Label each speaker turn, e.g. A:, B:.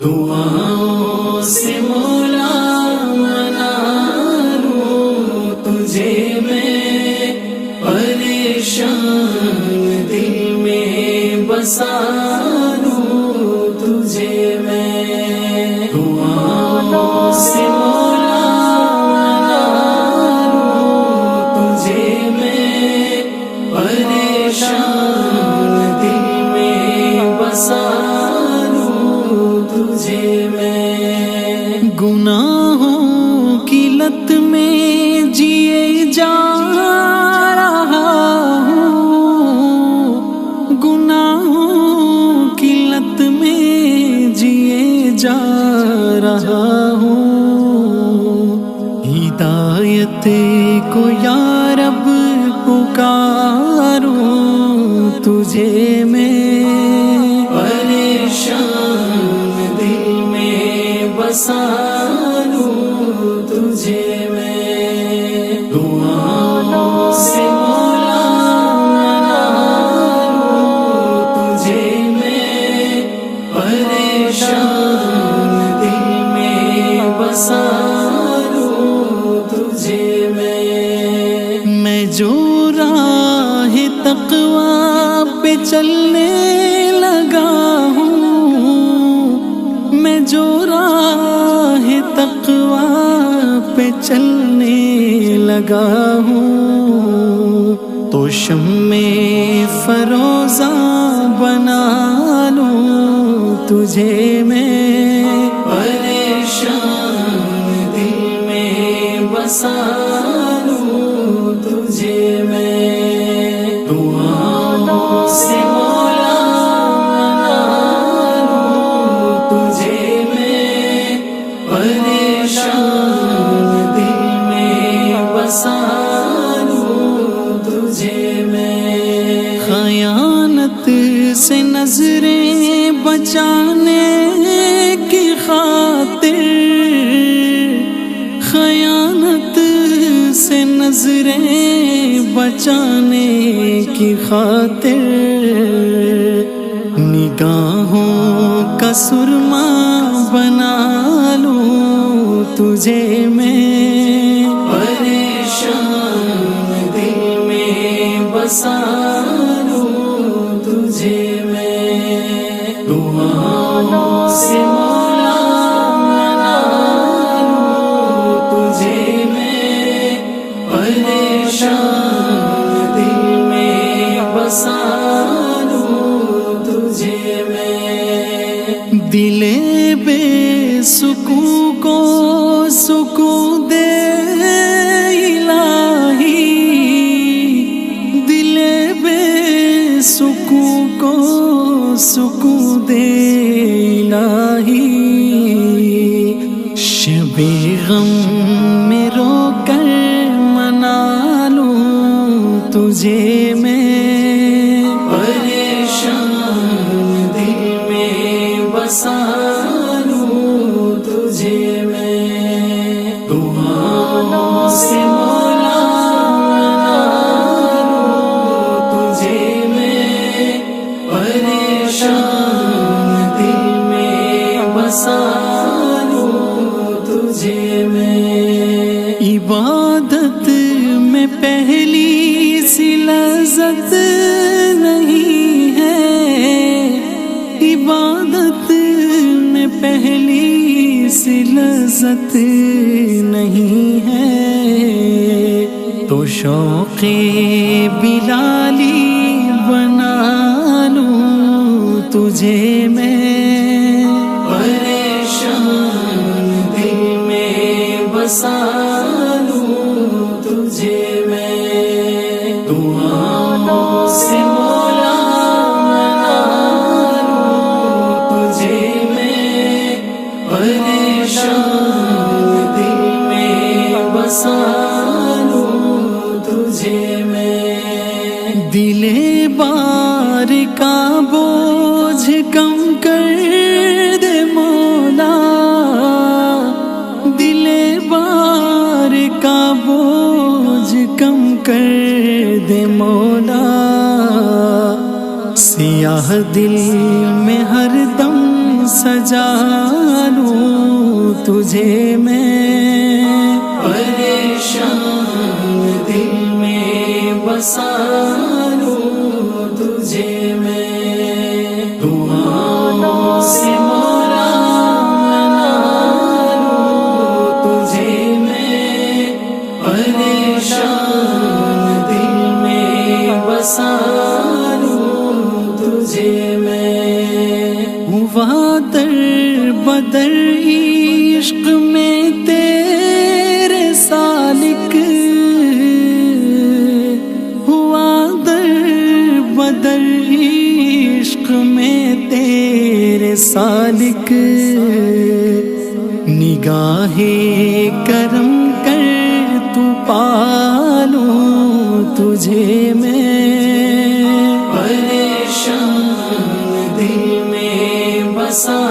A: دعاؤں سے مولا منا لوں تجھے میں، پریشان دل میں بسا لوں تجھے میں۔ دعاؤں سے مولا منا لوں تجھے میں، پریشان دل میں بسا تجھے میں۔
B: گناہوں کی لت میں جیے جا رہا ہوں، گناہوں کی لت میں جیے جا رہا ہوں، ہدایت کو یا رب پکاروں تجھے میں۔
A: بسا لوں تجھے میں۔ دعاؤں سے مولا منا لوں تجھے میں، پریشان دل میں بسا لوں تجھے میں۔
B: میں جو راہ تقویٰ پہ چلنے لگا ہوں، میں جو راہ تقویٰ پہ چلنے لگا ہوں، تو شمع فروزہ بنا لوں تجھے میں۔
A: پریشان دل میں بسا لوں تجھے میں۔ دعاؤں سے مولا منا لوں تجھے میں، پریشان دل میں بسا لوں تجھے میں۔
B: خیانت سے نظریں بچانے کی خاطر، خیانت سے نظریں بچانے کی خاطر، نگاہوں کا سرما بنا لوں تجھے میں۔
A: پریشان دل میں بسا لوں تجھے میں۔ دعاؤں سے مولا منا لوں تجھے میں، پریشان دل میں بسا لوں تجھے میں۔
B: دل بے سکون کو سکون دے الہی، دل بے سکون کو سکون دے الہی، شب غم میں رو کر منا لوں تجھے میں۔
A: پریشان دل میں بسا لوں تجھے میں۔ دعاؤں سے مولا منا لوں تجھے میں، پریشان دل میں بسا لوں تجھے میں۔
B: عبادت میں پہلی سی لذت نہیں ہے، عبادت میں پہلی سی لذت نہیں ہے، تو شوق بلالی بنا لوں تجھے میں۔
A: پریشان دل میں بسا لوں تجھے میں۔ دعاؤں سے مولا منا لوں تجھے میں، پریشان دل میں بسا لوں تجھے میں۔
B: دل بار کا بوجھ کم کر دے مولا، دل بار کا بوجھ کم کر دے مولا، سیاہ دل میں ہر دم سجا لوں تجھے میں،
A: پریشان دل میں بسا لوں تجھے میں، دعاؤں سے مولا منا لوں تجھے میں، پریشان دل میں بسا لوں تجھے میں،
B: ہوا در بدر عشق میں تیرے سالک، ہوا در بدر عشق میں تیرے سالک، نگاہ کرم کر تو پالوں تجھے میں،
A: پریشان دل میں بسا